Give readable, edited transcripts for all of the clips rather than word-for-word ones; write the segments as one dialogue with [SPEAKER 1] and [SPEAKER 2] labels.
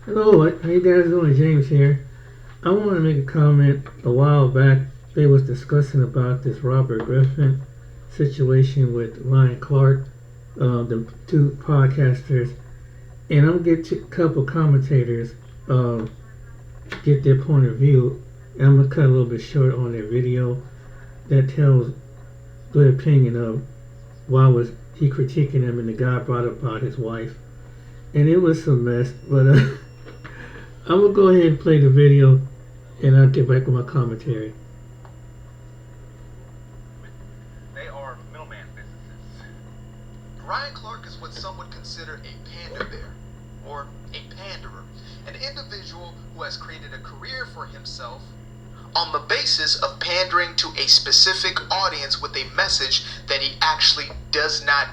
[SPEAKER 1] Hello, how you guys doing? James here. I want to make a comment. A while back, they was discussing about this Robert Griffin situation with Ryan Clark, the two podcasters, and I'm gonna get a couple commentators get their point of view. And I'm gonna cut a little bit short on their video that tells their opinion of why was he critiquing him, and the guy brought up about his wife, and it was a mess. But I'm gonna go ahead and play the video, and I'll get back with my commentary.
[SPEAKER 2] They are middleman businesses. Ryan Clark is what some would consider a panda bear, or a panderer, an individual who has created a career for himself on the basis of pandering to a specific audience with a message that he actually does not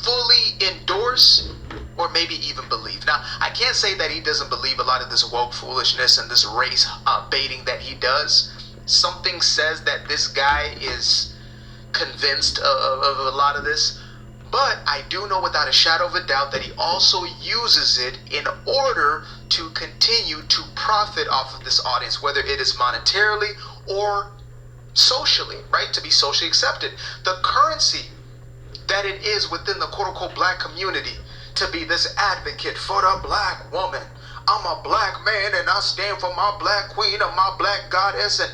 [SPEAKER 2] fully endorse or maybe even believe. Now, I can't say that he doesn't believe a lot of this woke foolishness and this race baiting that he does. Something says that this guy is convinced of a lot of this. But I do know without a shadow of a doubt that he also uses it in order to continue to profit off of this audience, whether it is monetarily or socially, right? To be socially accepted. The currency that it is within the quote-unquote black community to be this advocate for the black woman. I'm a black man and I stand for my black queen or my black goddess. And,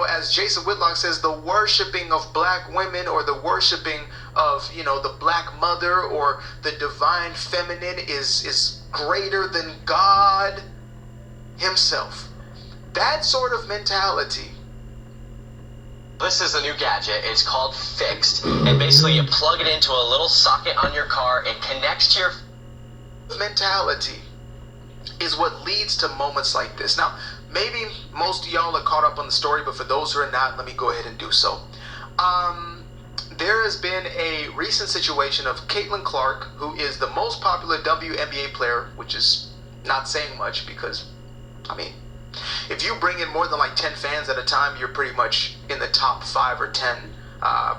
[SPEAKER 2] as Jason Whitlock says, the worshiping of black women or the worshiping of, the black mother or the divine feminine is greater than God himself. That sort of mentality.
[SPEAKER 3] This is a new gadget. It's called Fixed. And basically you plug it into a little socket on your car. It connects to your
[SPEAKER 2] mentality is what leads to moments like this. Now, maybe most of y'all are caught up on the story, but for those who are not, let me go ahead and do so. There has been a recent situation of Catlyn Clark, who is the most popular WNBA player, which is not saying much because, if you bring in more than like 10 fans at a time, you're pretty much in the top 5 or 10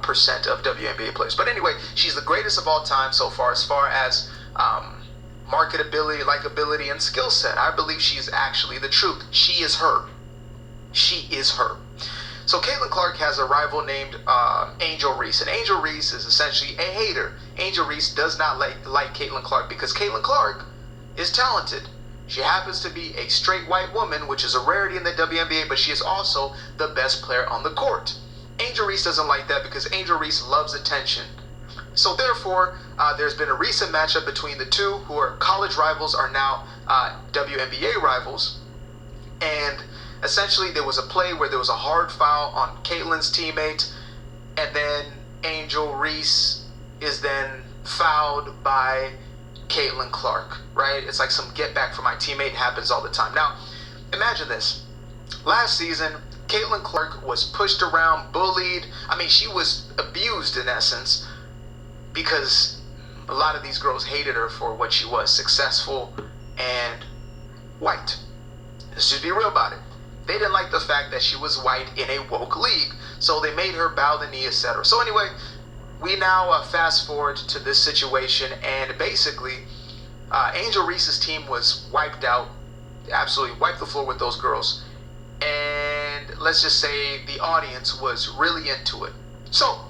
[SPEAKER 2] percent of WNBA players. But anyway, she's the greatest of all time so far as marketability, likability, and skill set. I believe she is actually the truth. She is her. She is her. So Catlyn Clark has a rival named Angel Reese, and Angel Reese is essentially a hater. Angel Reese does not like Catlyn Clark because Catlyn Clark is talented. She happens to be a straight white woman, which is a rarity in the WNBA, but she is also the best player on the court. Angel Reese doesn't like that because Angel Reese loves attention. So therefore, there's been a recent matchup between the two, who are college rivals, are now WNBA rivals. And essentially, there was a play where there was a hard foul on Catlyn's teammate, and then Angel Reese is then fouled by Catlyn Clark, right? It's like some get back for my teammate happens all the time. Now, imagine this. Last season, Catlyn Clark was pushed around, bullied. She was abused in essence because a lot of these girls hated her for what she was, successful and white. Let's just be real about it. They didn't like the fact that she was white in a woke league, so they made her bow the knee, etc. So anyway, we now fast forward to this situation, and basically, Angel Reese's team was wiped out, absolutely wiped the floor with those girls. And let's just say the audience was really into it. So,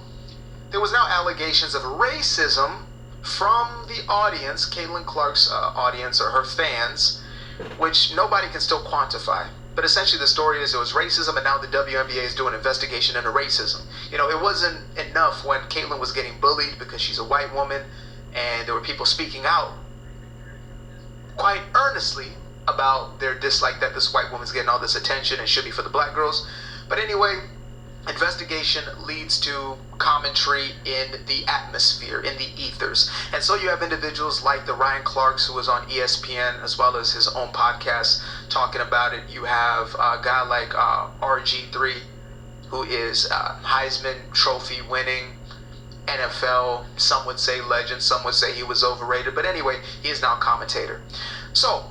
[SPEAKER 2] there was now allegations of racism from the audience, Catlyn Clark's audience or her fans, which nobody can still quantify. But essentially the story is it was racism, and now the WNBA is doing an investigation into racism. It wasn't enough when Catlyn was getting bullied because she's a white woman, and there were people speaking out quite earnestly about their dislike that this white woman's getting all this attention and should be for the black girls. But anyway, investigation leads to commentary in the atmosphere, in the ethers. And so you have individuals like the Ryan Clarks, who was on ESPN, as well as his own podcast talking about it. You have a guy like RG3, who is Heisman Trophy winning NFL, some would say legend, some would say he was overrated. But anyway, he is now a commentator. So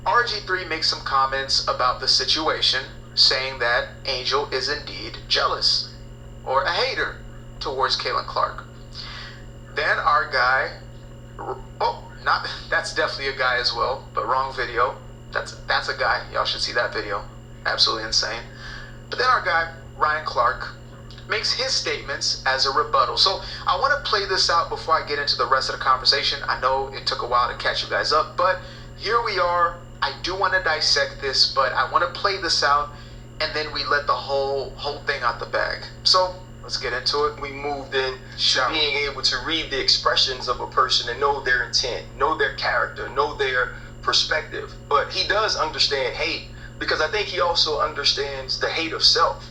[SPEAKER 2] RG3 makes some comments about the situation, saying that Angel is indeed jealous or a hater towards Catlyn Clark. Then our guy, Not that's definitely a guy as well, but wrong video. That's a guy. Y'all should see that video. Absolutely insane. But then our guy Ryan Clark makes his statements as a rebuttal. So I want to play this out before I get into the rest of the conversation. I know it took a while to catch you guys up, but here we are. I do want to dissect this, but I want to play this out, and then we let the whole thing out the bag. So let's get into it.
[SPEAKER 4] We moved in being able to read the expressions of a person and know their intent, know their character, know their perspective. But he does understand hate, because I think he also understands the hate of self.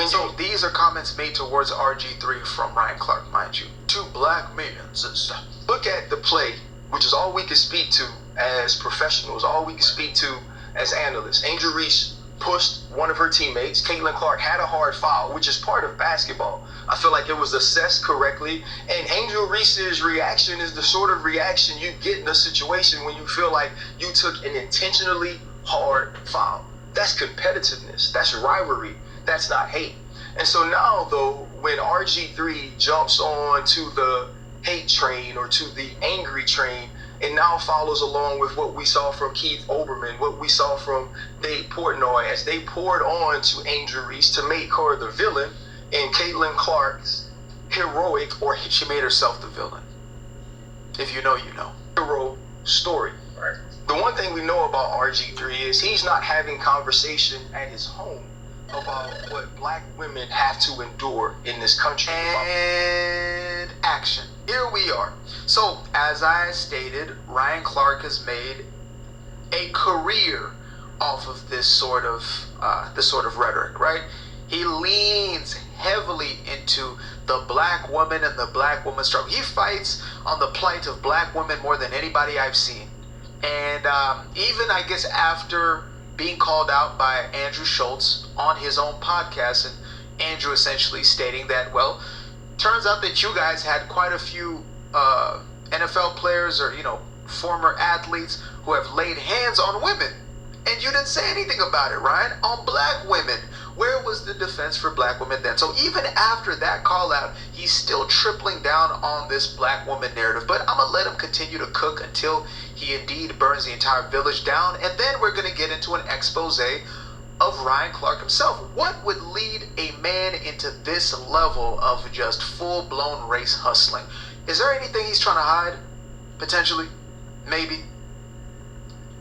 [SPEAKER 2] So these are comments made towards RG3 from Ryan Clark, mind you. Two black men.
[SPEAKER 4] Look at the play, which is all we can speak to as professionals, all we can speak to as analysts. Angel Reese pushed one of her teammates. Catlyn Clark had a hard foul, which is part of basketball. I feel like it was assessed correctly. And Angel Reese's reaction is the sort of reaction you get in a situation when you feel like you took an intentionally hard foul. That's competitiveness. That's rivalry. That's not hate. And so now, though, when RG3 jumps on to the hate train or to the angry train, it now follows along with what we saw from Keith Olbermann, what we saw from Dave Portnoy, as they poured on to Angel Reese to make her the villain in Catlyn Clark's heroic, or
[SPEAKER 2] she made herself the villain. If you know, you know.
[SPEAKER 4] Hero story.
[SPEAKER 2] Right.
[SPEAKER 4] The one thing we know about RG3 is he's not having conversation at his home about what black women have to endure in this country.
[SPEAKER 2] And action. Here we are. So, as I stated, Ryan Clark has made a career off of this sort of rhetoric, right? He leans heavily into the black woman and the black woman struggle. He fights on the plight of black women more than anybody I've seen. And even, I guess, after being called out by Andrew Schultz on his own podcast, and Andrew essentially stating that, well, turns out that you guys had quite a few NFL players or, former athletes who have laid hands on women. And you didn't say anything about it, Ryan, on black women. Where was the defense for black women then? So even after that call out, he's still tripling down on this black woman narrative. But I'm going to let him continue to cook until he indeed burns the entire village down. And then we're going to get into an expose of Ryan Clark himself. What would lead a man into this level of just full-blown race hustling? Is there anything he's trying to hide? Potentially? Maybe?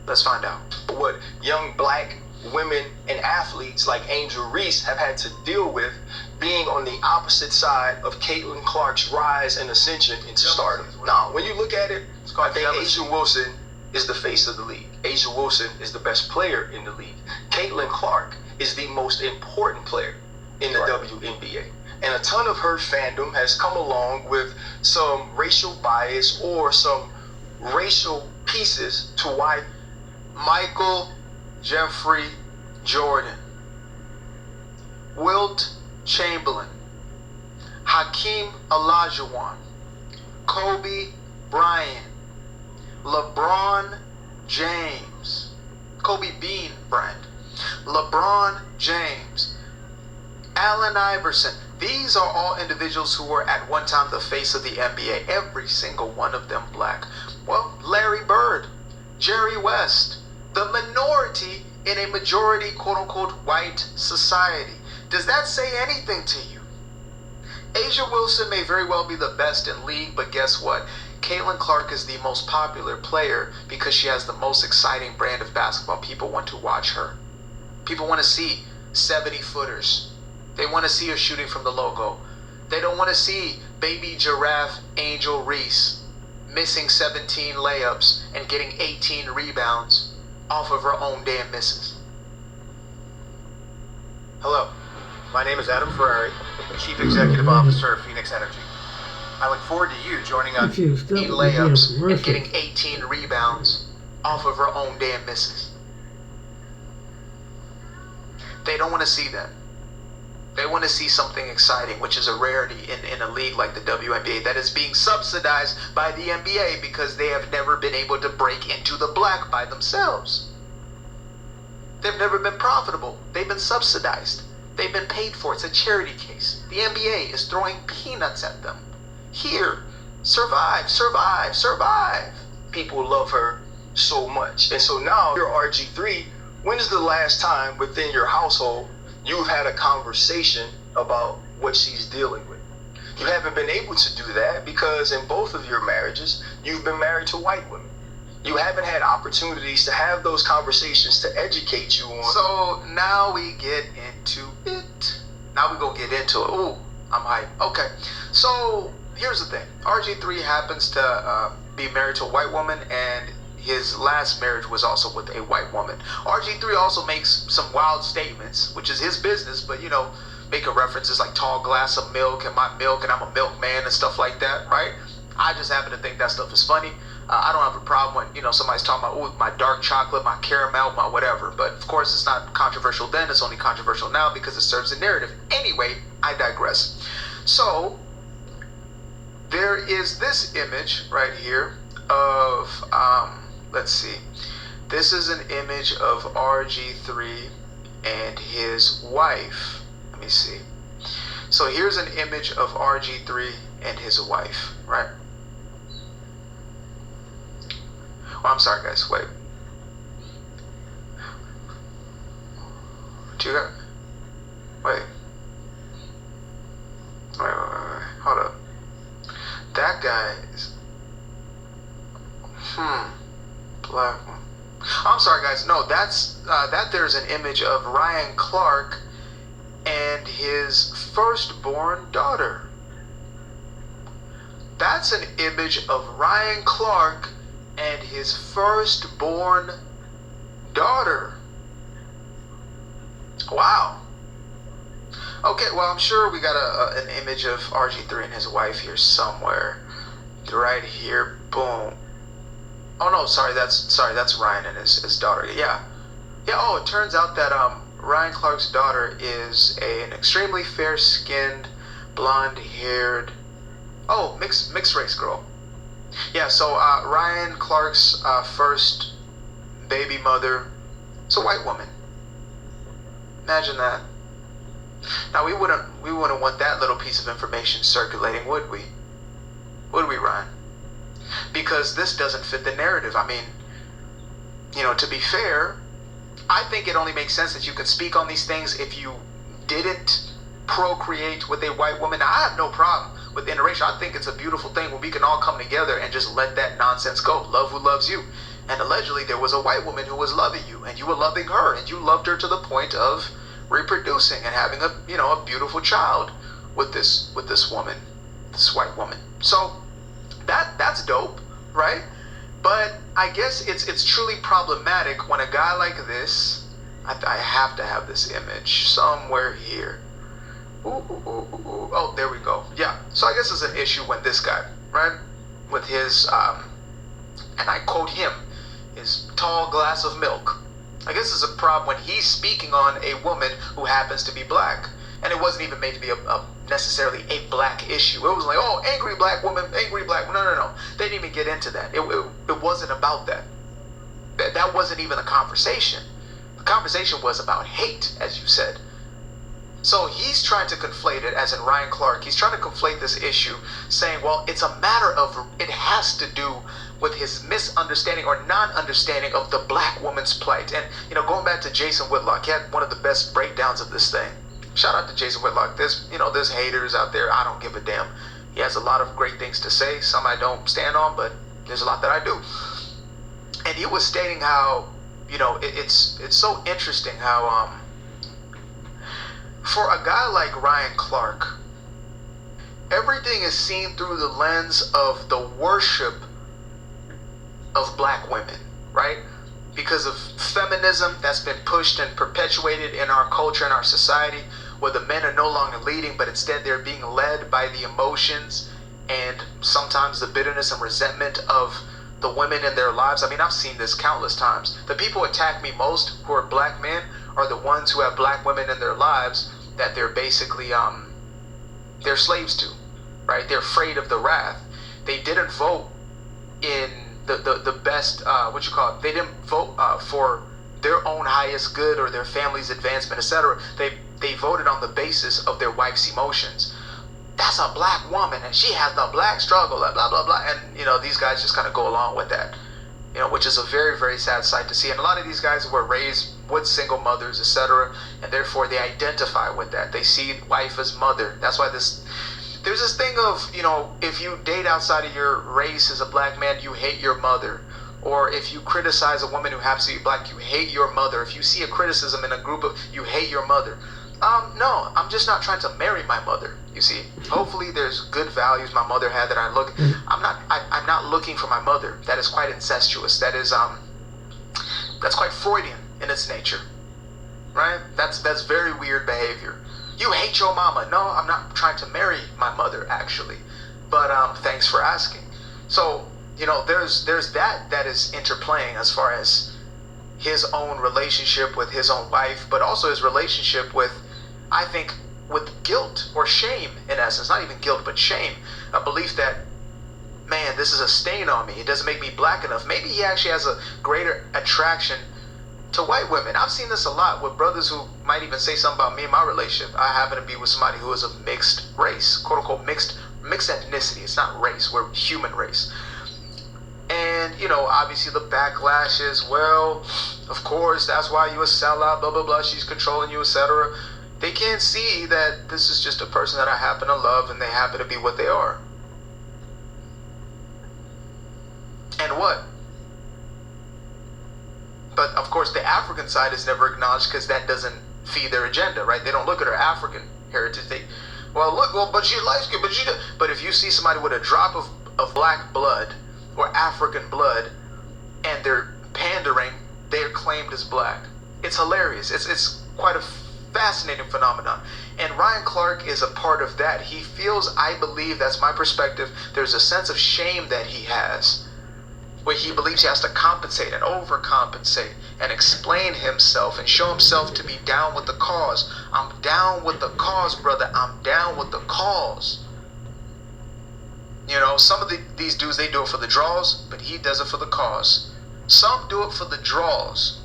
[SPEAKER 2] Let's find out.
[SPEAKER 4] What young black women and athletes like Angel Reese have had to deal with being on the opposite side of Catlyn Clark's rise and ascension into stardom. Now, when you look at it, I think A'ja Wilson is the face of the league. A'ja Wilson is the best player in the league. Catlyn Clark is the most important player in the WNBA. And a ton of her fandom has come along with some racial bias or some racial pieces to why
[SPEAKER 2] Michael Jeffrey Jordan, Wilt Chamberlain, Hakeem Olajuwon, Kobe Bryant, LeBron James, Kobe Bean Bryant, LeBron James, Allen Iverson. These are all individuals who were at one time the face of the NBA. Every single one of them black. Well, Larry Bird, Jerry West, the minority in a majority, quote-unquote, white society. Does that say anything to you? A'ja Wilson may very well be the best in league, but guess what? Catlyn Clark is the most popular player because she has the most exciting brand of basketball. People want to watch her. People want to see 70-footers. They want to see her shooting from the logo. They don't want to see baby giraffe Angel Reese missing 17 layups and getting 18 rebounds off of her own damn misses.
[SPEAKER 5] Hello, my name is Adam Ferrari, Chief Executive Officer of Phoenix Energy. I look forward to you joining us.
[SPEAKER 2] 8 layups and getting 18 rebounds off of her own damn misses. They don't want to see that. They want to see something exciting, which is a rarity in a league like the WNBA that is being subsidized by the NBA because they have never been able to break into the black by themselves. They've never been profitable. They've been subsidized. They've been paid for. It's a charity case. The NBA is throwing peanuts at them. Here, survive, survive, survive.
[SPEAKER 4] people love her so much. And so now you're RG3. When is the last time within your household you've had a conversation about what she's dealing with? You haven't been able to do that because in both of your marriages, you've been married to white women. You haven't had opportunities to have those conversations to educate you on.
[SPEAKER 2] So now we get into it. Now we go get into it. Ooh, I'm hyped. Okay, so here's the thing. RG3 happens to be married to a white woman, and his last marriage was also with a white woman. RG3 also makes some wild statements, which is his business, but you know, making references like tall glass of milk and my milk and I'm a milkman and stuff like that, right? I just happen to think that stuff is funny. I don't have a problem when, you know, somebody's talking about, oh, my dark chocolate, my caramel, my whatever. But of course, it's not controversial then. It's only controversial now because it serves a narrative. Anyway, I digress. So there is this image right here of, let's see. This is an image of RG3 and his wife. Let me see. So here's an image of RG3 and his wife, right? Oh, I'm sorry, guys. Wait. Do you got? Wait. Wait. Hold up. That guy is. Black one. I'm sorry, guys. No, that's that. There's an image of Ryan Clark and his firstborn daughter. That's an image of Ryan Clark and his firstborn daughter. Wow. Okay, well, I'm sure we got an image of RG3 and his wife here somewhere. Right here. Boom. Oh no, sorry, that's Ryan and his daughter. Yeah. Oh, it turns out that Ryan Clark's daughter is an extremely fair-skinned, blonde-haired, mixed race girl. Yeah, so Ryan Clark's first baby mother is a white woman. Imagine that. Now we wouldn't want that little piece of information circulating, would we? Would we, Ryan? Because this doesn't fit the narrative. I mean, you know, to be fair, I think it only makes sense that you can speak on these things if you didn't procreate with a white woman. Now, I have no problem with interracial. I think it's a beautiful thing when we can all come together and just let that nonsense go. Love who loves you. And allegedly there was a white woman who was loving you, and you were loving her, and you loved her to the point of reproducing and having a beautiful child with this woman, this white woman. So that's dope, right? But I guess it's truly problematic when a guy like this, I have to have this image somewhere here. Oh, there we go. Yeah. So I guess it's an issue when this guy, right, with his, and I quote him, his tall glass of milk. I guess it's a problem when he's speaking on a woman who happens to be black. And it wasn't even made to be necessarily a black issue. It was like, oh, angry black woman, angry black woman. No. They didn't even get into that. It wasn't about that. That wasn't even a conversation. The conversation was about hate, as you said. So he's trying to conflate it, as in Ryan Clark. He's trying to conflate this issue, saying, well, it's a matter of, it has to do with his misunderstanding or non-understanding of the black woman's plight. And, going back to Jason Whitlock, he had one of the best breakdowns of this thing. Shout out to Jason Whitlock. There's haters out there. I don't give a damn. He has a lot of great things to say. Some I don't stand on, but there's a lot that I do. And he was stating how, it's so interesting how, for a guy like Ryan Clark, everything is seen through the lens of the worship of black women, right? Because of feminism that's been pushed and perpetuated in our culture and our society, where the men are no longer leading, but instead they're being led by the emotions and sometimes the bitterness and resentment of the women in their lives. I mean, I've seen this countless times. The people who attack me most, who are black men, are the ones who have black women in their lives that they're basically, they're slaves to, right? They're afraid of the wrath. They didn't vote in the best, they didn't vote for their own highest good or their family's advancement, etc. They voted on the basis of their wife's emotions. that's a black woman and she has the black struggle, blah, blah, blah. And, these guys just kind of go along with that, which is a very, very sad sight to see. And a lot of these guys were raised with single mothers, etc. And therefore they identify with that. They see wife as mother. That's why there's this thing of, if you date outside of your race as a black man, you hate your mother. Or if you criticize a woman who happens to be black, you hate your mother. If you see a criticism in a group of, you hate your mother. No, I'm just not trying to marry my mother. You see, hopefully there's good values my mother had that I'm not looking for my mother. That is quite incestuous. That is, that's quite Freudian in its nature, right? That's very weird behavior. You hate your mama. No, I'm not trying to marry my mother, actually. But thanks for asking. So, there's that is interplaying as far as his own relationship with his own wife, but also his relationship with, I think, with guilt or shame, in essence. Not even guilt, but shame. A belief that, man, this is a stain on me. It doesn't make me black enough. Maybe he actually has a greater attraction to white women. I've seen this a lot with brothers who might even say something about me and my relationship. I happen to be with somebody who is of mixed race, quote unquote mixed ethnicity. It's not race. We're human race. And, obviously the backlash is, well, of course, that's why you a sellout, blah, blah, blah, she's controlling you, etc. They can't see that this is just a person that I happen to love and they happen to be what they are. And what? But, of course, the African side is never acknowledged because that doesn't feed their agenda, right? They don't look at her African heritage. But she's light-skinned, but if you see somebody with a drop of black blood or African blood and they're pandering, they're claimed as black. It's hilarious. It's quite a fascinating phenomenon. And Ryan Clark is a part of that. He feels, I believe, that's my perspective, there's a sense of shame that he has, where he believes he has to compensate and overcompensate and explain himself and show himself to be down with the cause. I'm down with the cause, brother. I'm down with the cause. Some of these dudes, they do it for the draws, but he does it for the cause. Some do it for the draws,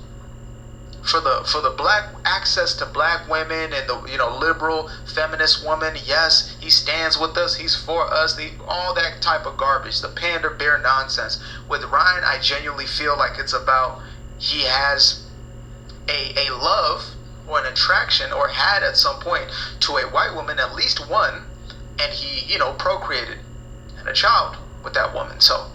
[SPEAKER 2] for the black access to black women and the liberal feminist woman. Yes, he stands with us. He's for us. All that type of garbage, the pander bear nonsense. With Ryan, I genuinely feel like it's about he has a love or an attraction, or had at some point, to a white woman, at least one, and he procreated and a child with that woman. So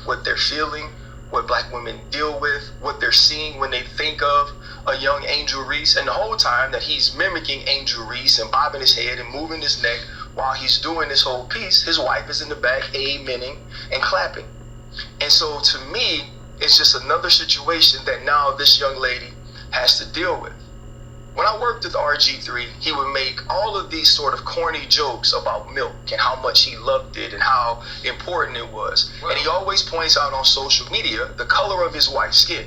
[SPEAKER 4] What they're feeling, what black women deal with, what they're seeing when they think of a young Angel Reese, and the whole time that he's mimicking Angel Reese and bobbing his head and moving his neck while he's doing this whole piece, his wife is in the back amening and clapping. And so to me, it's just another situation that now this young lady has to deal with. When I worked with RG3, he would make all of these sort of corny jokes about milk and how much he loved it and how important it was. Wow. And he always points out on social media the color of his wife's skin,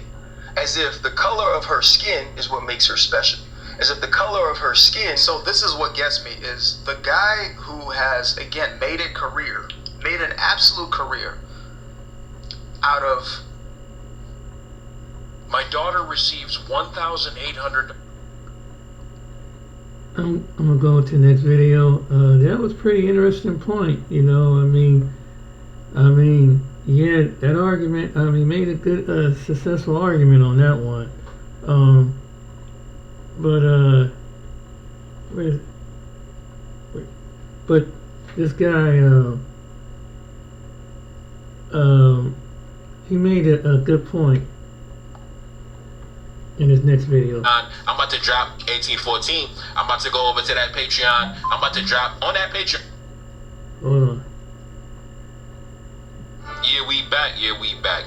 [SPEAKER 4] as if the color of her skin is what makes her special. As if the color of her skin...
[SPEAKER 2] So this is what gets me, is the guy who has, again, made an absolute career out of...
[SPEAKER 6] My daughter receives $1,800...
[SPEAKER 1] I'm gonna go to the next video. That was pretty interesting point. I mean, yeah, that argument. Made a good, successful argument on that one. But this guy, he made a good point in his next video.
[SPEAKER 6] I'm about to drop 1814. I'm about to go over to that Patreon. I'm about to drop on that Patreon.
[SPEAKER 1] Hold on.
[SPEAKER 6] Yeah, we back.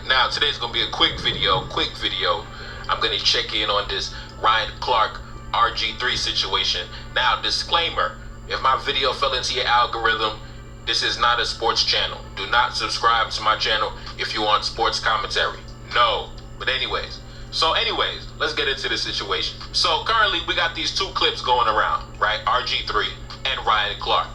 [SPEAKER 6] Now, today's going to be a quick video. I'm going to check in on this Ryan Clark RG3 situation. Now, disclaimer, if my video fell into your algorithm, this is not a sports channel. Do not subscribe to my channel if you want sports commentary. No. But anyways, let's get into the situation. So currently we got these two clips going around, right? RG3 and Ryan Clark.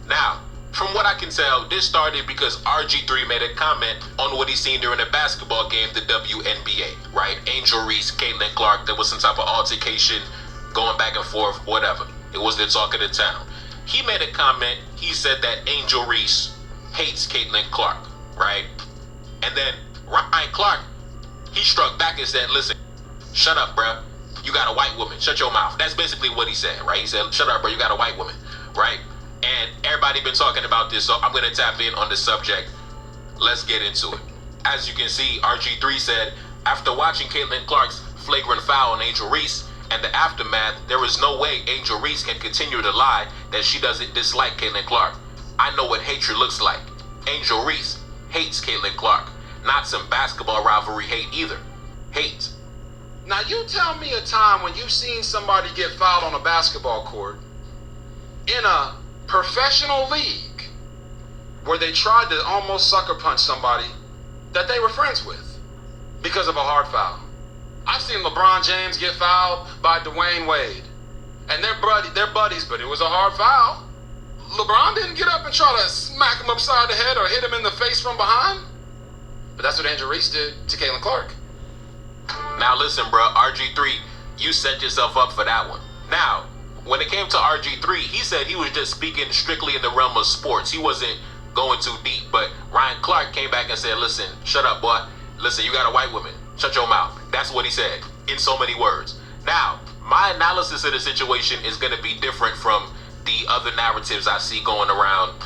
[SPEAKER 6] Now, from what I can tell, this started because RG3 made a comment on what he seen during a basketball game, the WNBA, right? Angel Reese, Catlyn Clark, there was some type of altercation going back and forth, whatever. It was the talk of the town. He made a comment he said that Angel Reese hates Catlyn Clark, right? And then Ryan Clark, he struck back and said, listen, shut up, bruh. You got a white woman. Shut your mouth. That's basically what he said, right? He said, shut up, bro. You got a white woman, right? And everybody been talking about this, so I'm going to tap in on the subject. Let's get into it. As you can see, RG3 said, after watching Catlyn Clark's flagrant foul on Angel Reese and the aftermath, there is no way Angel Reese can continue to lie that she doesn't dislike Catlyn Clark. I know what hatred looks like. Angel Reese hates Catlyn Clark. Not some basketball rivalry hate either. Hate.
[SPEAKER 7] Now you tell me a time when you've seen somebody get fouled on a basketball court in a professional league where they tried to almost sucker punch somebody that they were friends with because of a hard foul. I've seen LeBron James get fouled by Dwayne Wade, and they're buddies, but it was a hard foul. LeBron didn't get up and try to smack him upside the head or hit him in the face from behind, but that's what Angel Reese did to Catlyn Clark.
[SPEAKER 6] Now listen, bro, RG3, you set yourself up for that one. Now, when it came to RG3, he said he was just speaking strictly in the realm of sports. He wasn't going too deep, but Ryan Clark came back and said, listen, shut up, boy. Listen, you got a white woman. Shut your mouth. That's what he said in so many words. Now, my analysis of the situation is going to be different from the other narratives I see going around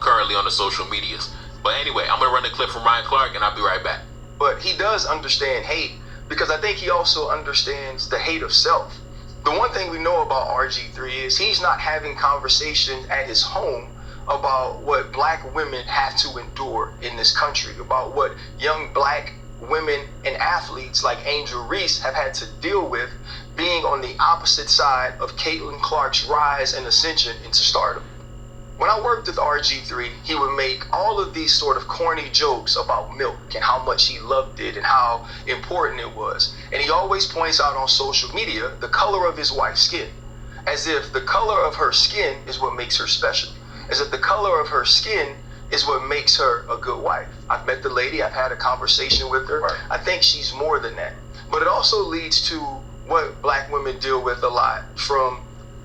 [SPEAKER 6] currently on the social medias. But anyway, I'm going to run a clip from Ryan Clark and I'll be right back.
[SPEAKER 4] But he does understand hate because I think he also understands the hate of self. The one thing we know about RG3 is he's not having conversations at his home about what black women have to endure in this country, about what young black women and athletes like Angel Reese have had to deal with being on the opposite side of Catlyn Clark's rise and ascension into stardom. When I worked with RG3, he would make all of these sort of corny jokes about milk and how much he loved it and how important it was. And he always points out on social media the color of his wife's skin, as if the color of her skin is what makes her special, as if the color of her skin is what makes her a good wife. I've met the lady, I've had a conversation with her. Right. I think she's more than that. But it also leads to what black women deal with a lot, from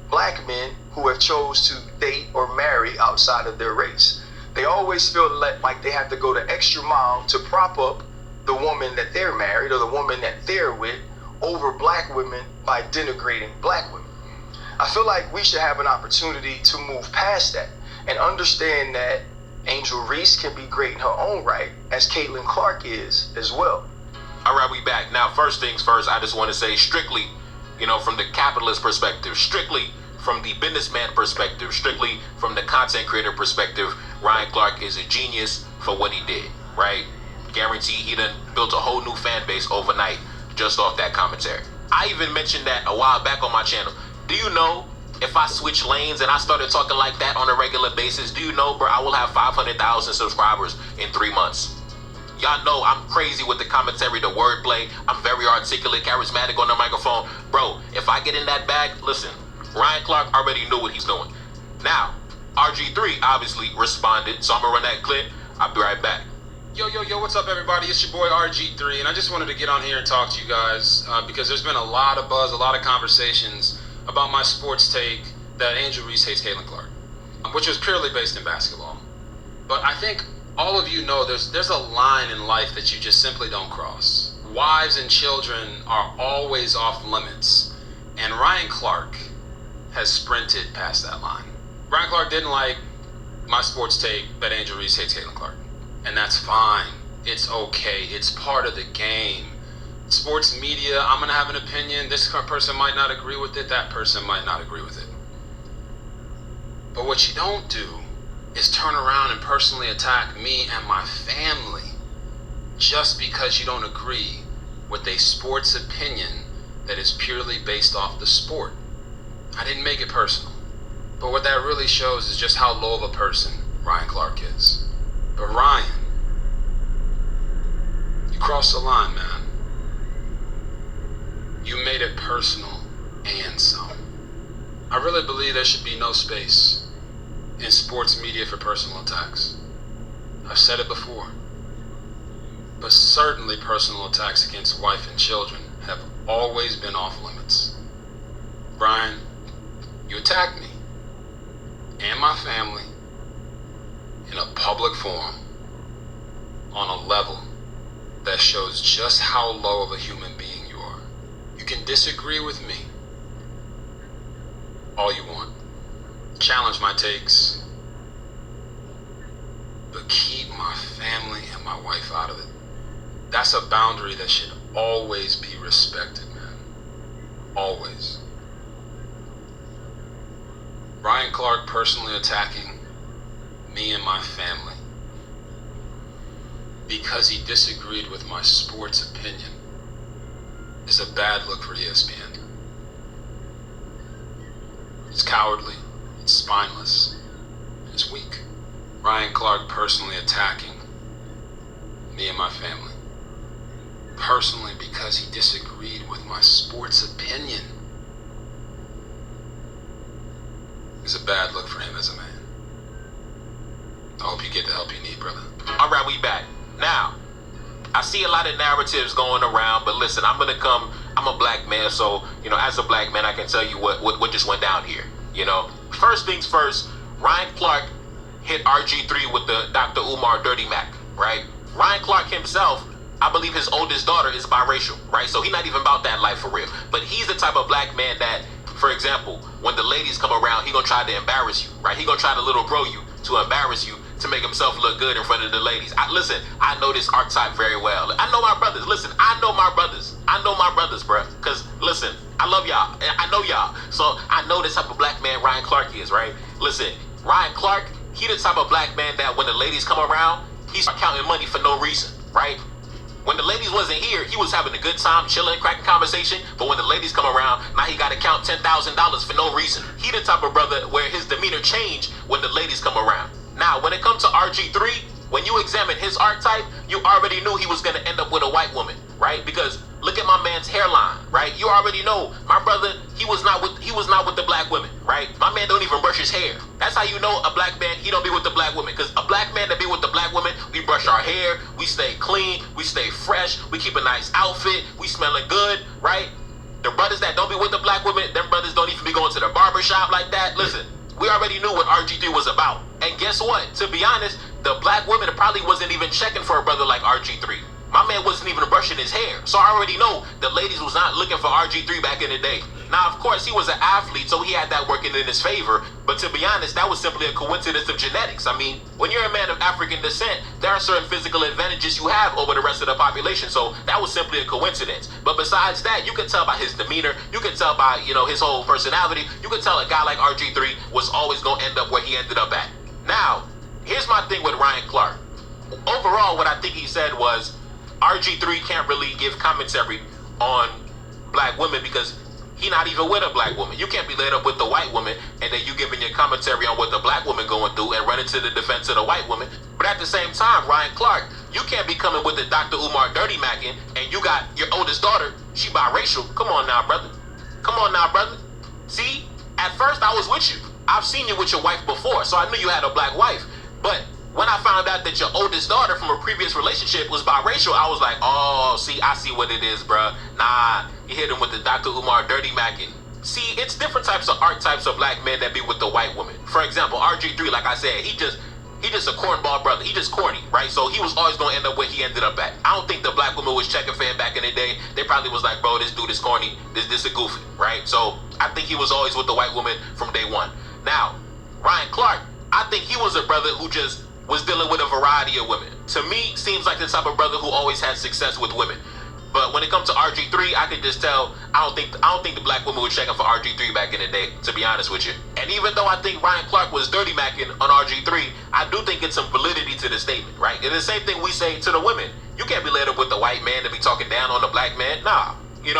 [SPEAKER 4] black men who have chose to date or marry outside of their race. They always feel like they have to go the extra mile to prop up the woman that they're married or the woman that they're with over black women by denigrating black women. I feel like we should have an opportunity to move past that and understand that Angel Reese can be great in her own right, as Catlyn Clark is as well.
[SPEAKER 6] All right, we back. Now, first things first, I just want to say strictly, from the capitalist perspective, strictly from the businessman perspective, strictly from the content creator perspective, Ryan Clark is a genius for what he did, right? Guarantee he done built a whole new fan base overnight just off that commentary. I even mentioned that a while back on my channel. Do you know if I switch lanes and I started talking like that on a regular basis, do you know, bro, I will have 500,000 subscribers in 3 months. Y'all know I'm crazy with the commentary, the wordplay. I'm very articulate, charismatic on the microphone. Bro, if I get in that bag, listen, Ryan Clark already knew what he's doing. Now, RG3 obviously responded, so I'm gonna run that clip. I'll be right back.
[SPEAKER 7] Yo, what's up, everybody? It's your boy RG3, and I just wanted to get on here and talk to you guys because there's been a lot of buzz, a lot of conversations about my sports take that Angel Reese hates Catlyn Clark, which was purely based in basketball. But I think all of you know there's a line in life that you just simply don't cross. Wives and children are always off limits, and Ryan Clark has sprinted past that line. Ryan Clark didn't like my sports take that Angel Reese hates Catlyn Clark, and that's fine. It's okay. It's part of the game. Sports media, I'm going to have an opinion. This person might not agree with it. That person might not agree with it. But what you don't do is turn around and personally attack me and my family just because you don't agree with a sports opinion that is purely based off the sport. I didn't make it personal. But what that really shows is just how low of a person Ryan Clark is. But Ryan, you crossed the line, man. You made it personal and some. I really believe there should be no space in sports media for personal attacks. I've said it before. But certainly personal attacks against wife and children have always been off limits. Brian, you attacked me and my family in a public forum on a level that shows just how low of a human being you are. You can disagree with me all you want. Challenge my takes, but keep my family and my wife out of it. That's a boundary that should always be respected, man. Always. Ryan Clark personally attacking me and my family because he disagreed with my sports opinion is a bad look for ESPN. It's cowardly, it's spineless, it's weak. Ryan Clark personally attacking me and my family. Personally because he disagreed with my sports opinion is a bad look for him as a man. I hope you get the help you need, brother.
[SPEAKER 6] All right, we back. Now, I see a lot of narratives going around, but listen, I'm a black man, so, as a black man, I can tell you what just went down here. First things first, Ryan Clark hit RG3 with the Dr. Umar Dirty Mac, right? Ryan Clark himself, I believe his oldest daughter is biracial, right? So he's not even about that life for real. But he's the type of black man that, for example, when the ladies come around, he gonna try to embarrass you, right? He gonna try to little bro you to embarrass you to make himself look good in front of the ladies. I know this archetype very well. I know my brothers. Listen, I know my brothers, bro. Because, listen, I love y'all. I know y'all. So I know this type of black man Ryan Clark is, right? Listen, Ryan Clark, he the type of black man that when the ladies come around, he start counting money for no reason, right? When the ladies wasn't here, he was having a good time, chilling, cracking conversation. But when the ladies come around, now he got to count $10,000 for no reason. He the type of brother where his demeanor change when the ladies come around. Now, when it comes to RG3, when you examine his archetype, you already knew he was going to end up with a white woman, right? Because look at my man's hairline, right? You already know my brother, he was not with the black women, right? My man don't even brush his hair. That's how you know a black man, he don't be with the black women. Because a black man that be with the black women, we brush our hair, we stay clean, we stay fresh, we keep a nice outfit, we smelling good, right? The brothers that don't be with the black women, them brothers don't even be going to the barber shop like that. Listen, we already knew what RG3 was about. And guess what? To be honest, the black women probably wasn't even checking for a brother like RG3. My man wasn't even brushing his hair. So I already know the ladies was not looking for RG3 back in the day. Now, of course, he was an athlete, so he had that working in his favor. But to be honest, that was simply a coincidence of genetics. I mean, when you're a man of African descent, there are certain physical advantages you have over the rest of the population. So that was simply a coincidence. But besides that, you could tell by his demeanor, you could tell by, his whole personality, you could tell a guy like RG3 was always going to end up where he ended up at. Now, here's my thing with Ryan Clark. Overall, what I think he said was, RG3 can't really give commentary on black women because he not even with a black woman. You can't be laid up with the white woman and then you giving your commentary on what the black woman going through and running to the defense of the white woman. But at the same time, Ryan Clark, you can't be coming with the Dr. Umar Dirty Mackin and you got your oldest daughter, she biracial. Come on now, brother. See, at first I was with you. I've seen you with your wife before, so I knew you had a black wife. But when I found out that your oldest daughter from a previous relationship was biracial, I was like, oh, see, I see what it is, bruh. Nah, you hit him with the Dr. Umar Dirty Mackin. See, it's different types of archetypes of black men that be with the white woman. For example, RG3, like I said, he just a cornball brother. He just corny, right? So he was always going to end up where he ended up at. I don't think the black woman was checking for him back in the day. They probably was like, bro, this dude is corny. This a goofy, right? So I think he was always with the white woman from day one. Now, Ryan Clark, I think he was a brother who just was dealing with a variety of women. To me, seems like the type of brother who always had success with women. But when it comes to RG3, I can just tell I don't think the black woman was checking for RG3 back in the day, to be honest with you. And even though I think Ryan Clark was dirty macking on RG3, I do think it's some validity to the statement, right? And the same thing we say to the women. You can't be laid up with the white man to be talking down on the black man. Nah.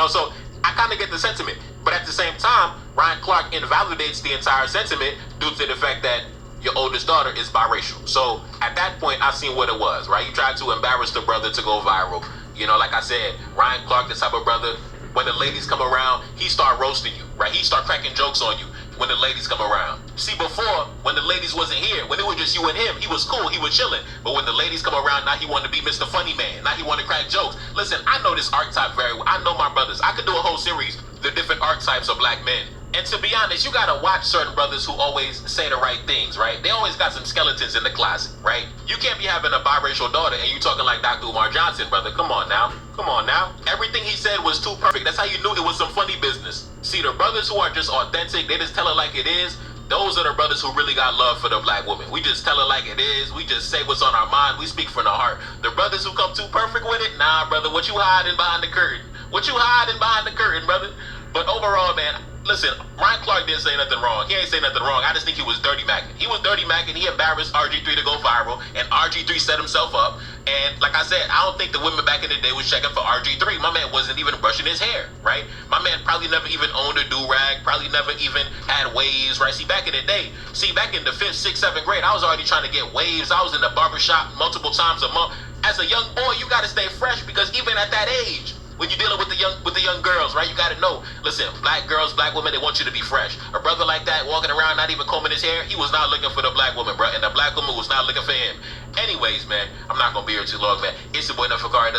[SPEAKER 6] So I kind of get the sentiment. But at the same time, Ryan Clark invalidates the entire sentiment due to the fact that your oldest daughter is biracial. So at that point, I seen what it was, right? You tried to embarrass the brother to go viral. Like I said, Ryan Clark, the type of brother, when the ladies come around, he start roasting you, right? He start cracking jokes on you when the ladies come around. See, before, when the ladies wasn't here, when it was just you and him, he was cool, he was chilling. But when the ladies come around, now he wanted to be Mr. Funny Man. Now he want to crack jokes. Listen, I know this archetype very well. I know my brothers. I could do a whole series, the different archetypes of black men. And to be honest, you gotta watch certain brothers who always say the right things, right? They always got some skeletons in the closet, right? You can't be having a biracial daughter and you talking like Dr. Umar Johnson, brother. Come on now. Come on now. Everything he said was too perfect. That's how you knew it was some funny business. See, the brothers who are just authentic, they just tell it like it is. Those are the brothers who really got love for the black woman. We just tell it like it is. We just say what's on our mind. We speak from the heart. The brothers who come too perfect with it, nah, brother, what you hiding behind the curtain? What you hiding behind the curtain, brother? But overall, man, listen, Ryan Clark didn't say nothing wrong. He ain't say nothing wrong. I just think he was dirty macking. He was dirty macking. He embarrassed RG3 to go viral, and RG3 set himself up. And like I said, I don't think the women back in the day was checking for RG3. My man wasn't even brushing his hair, right? My man probably never even owned a do-rag, probably never even had waves, right? See, back in the day, back in the 5th, 6th, 7th grade, I was already trying to get waves. I was in the barbershop multiple times a month. As a young boy, you got to stay fresh because even at that age, when you're dealing with the young girls, right? You gotta know. Listen, black girls, black women, they want you to be fresh. A brother like that walking around not even combing his hair, he was not looking for the black woman, bro, and the black woman was not looking for him. Anyways, man, I'm not gonna be here too long, man. It's your boy Nefakari.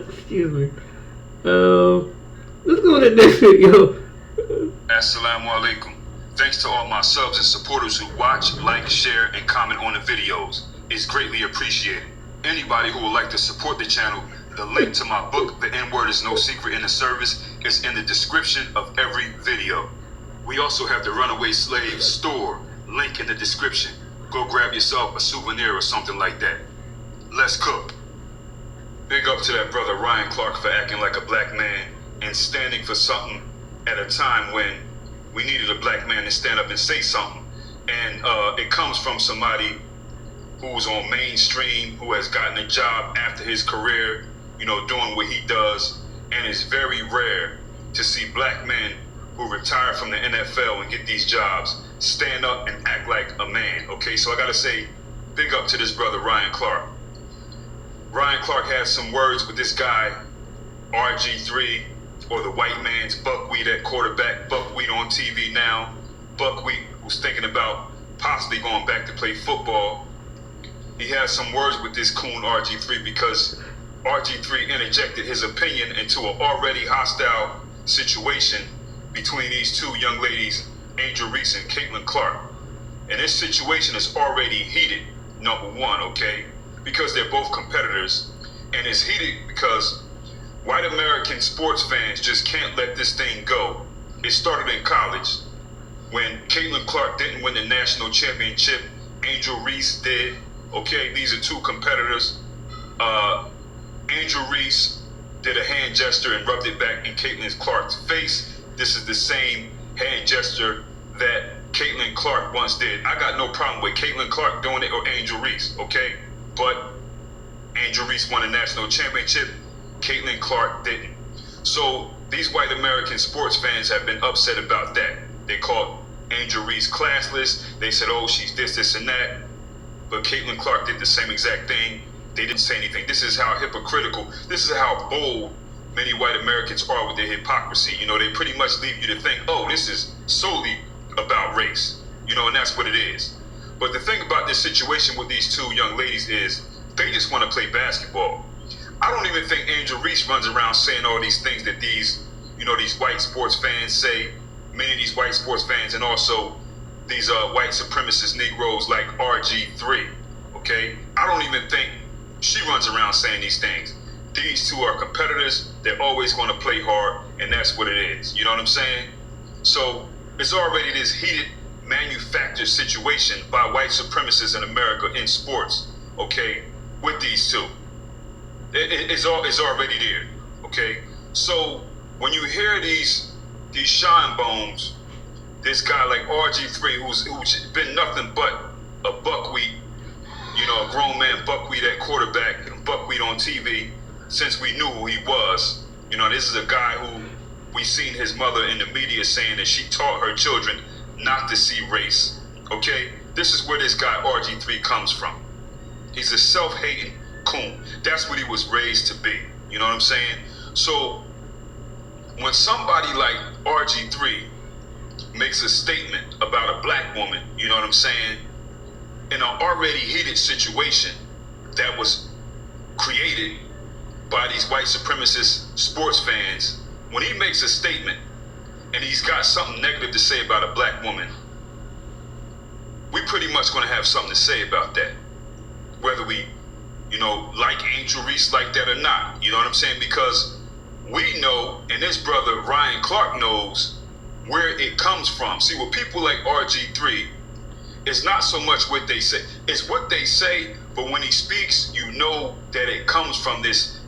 [SPEAKER 1] Excuse me. Let's go to the next video.
[SPEAKER 8] Assalamu alaikum. Thanks to all my subs and supporters who watch, like, share, and comment on the videos. It's greatly appreciated. Anybody who would like to support the channel, the link to my book, The N-Word is No Secret in the Service, is in the description of every video. We also have the Runaway Slave store, link in the description. Go grab yourself a souvenir or something like that. Let's cook. Big up to that brother Ryan Clark for acting like a black man and standing for something at a time when we needed a black man to stand up and say something. And it comes from somebody who's on mainstream, who has gotten a job after his career, you know, doing what he does. And it's very rare to see black men who retire from the NFL and get these jobs stand up and act like a man, okay? So I gotta say, big up to this brother Ryan Clark. Ryan Clark has some words with this guy, RG3, or the white man's Buckwheat at quarterback, Buckwheat on TV now, Buckwheat who's thinking about possibly going back to play football. He has some words with this coon RG3 because RG3 interjected his opinion into an already hostile situation between these two young ladies, Angel Reese and Catlyn Clark. And this situation is already heated, number one, okay? Because they're both competitors, and it's heated because white American sports fans just can't let this thing go. It started in college when Catlyn Clark didn't win the national championship. Angel Reese did. Okay, these are two competitors. Angel Reese did a hand gesture and rubbed it back in Catlyn Clark's face. This is the same hand gesture that Catlyn Clark once did. I got no problem with Catlyn Clark doing it or Angel Reese, okay? But Angel Reese won a national championship. Catlyn Clark didn't. So these white American sports fans have been upset about that. They called Angel Reese classless. They said, oh, she's this, and that. But Catlyn Clark did the same exact thing. They didn't say anything. This is how hypocritical, this is how bold many white Americans are with their hypocrisy. You know, they pretty much leave you to think, oh, this is solely about race. You know, and that's what it is. But the thing about this situation with these two young ladies is they just want to play basketball. I don't even think Angel Reese runs around saying all these things that these, you know, these white sports fans say. Many of these white sports fans, and also these white supremacist Negroes like RG3, okay? I don't even think she runs around saying these things. These two are competitors. They're always going to play hard, and that's what it is. You know what I'm saying? So it's already this heated manufactured situation by white supremacists in America in sports, okay, with these two. It's already there, okay? So when you hear these shine bones, this guy like RG3 who's been nothing but a buckwheat, you know, a grown man buckwheat at quarterback and buckwheat on TV since we knew who he was. You know, this is a guy who we seen his mother in the media saying that she taught her children not to see race, okay? This is where this guy RG3 comes from. He's a self-hating coon. That's what he was raised to be. You know what I'm saying? So when somebody like RG3 makes a statement about a black woman, you know what I'm saying? in an already heated situation that was created by these white supremacist sports fans, when he makes a statement and he's got something negative to say about a black woman, we pretty much going to have something to say about that. Whether we, like Angel Reese like that or not. You know what I'm saying? Because we know, and this brother Ryan Clark knows where it comes from. See, with people like RG3, it's not so much what they say. It's what they say, but when he speaks, you know that it comes from this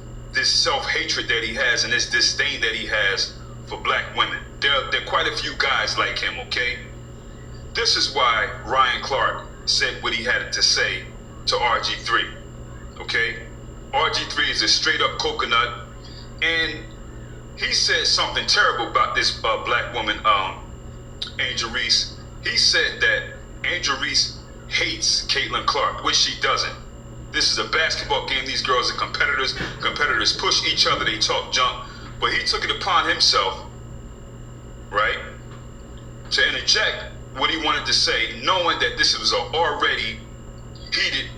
[SPEAKER 8] self-hatred that he has and this disdain that he has for black women. There are quite a few guys like him, okay? This is why Ryan Clark said what he had to say to RG3, okay? RG3 is a straight-up coconut, and he said something terrible about this black woman, Angel Reese. He said that Angel Reese hates Catlyn Clark, which she doesn't. This is a basketball game. These girls are competitors. Competitors push each other. They talk junk. But he took it upon himself, right, to interject what he wanted to say, knowing that this was an already heated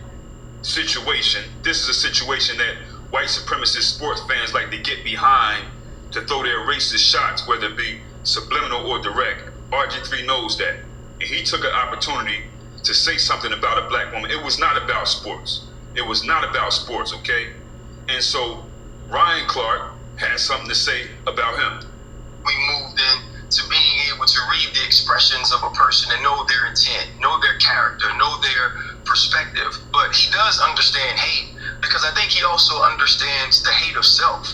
[SPEAKER 8] situation. This is a situation that white supremacist sports fans like to get behind to throw their racist shots, whether it be subliminal or direct. RG3 knows that. And he took an opportunity to say something about a black woman. It was not about sports. It was not about sports, okay? And so Ryan Clark has something to say about him.
[SPEAKER 4] We moved in to being able to read the expressions of a person and know their intent, know their character, know their perspective. But he does understand hate, because I think he also understands the hate of self.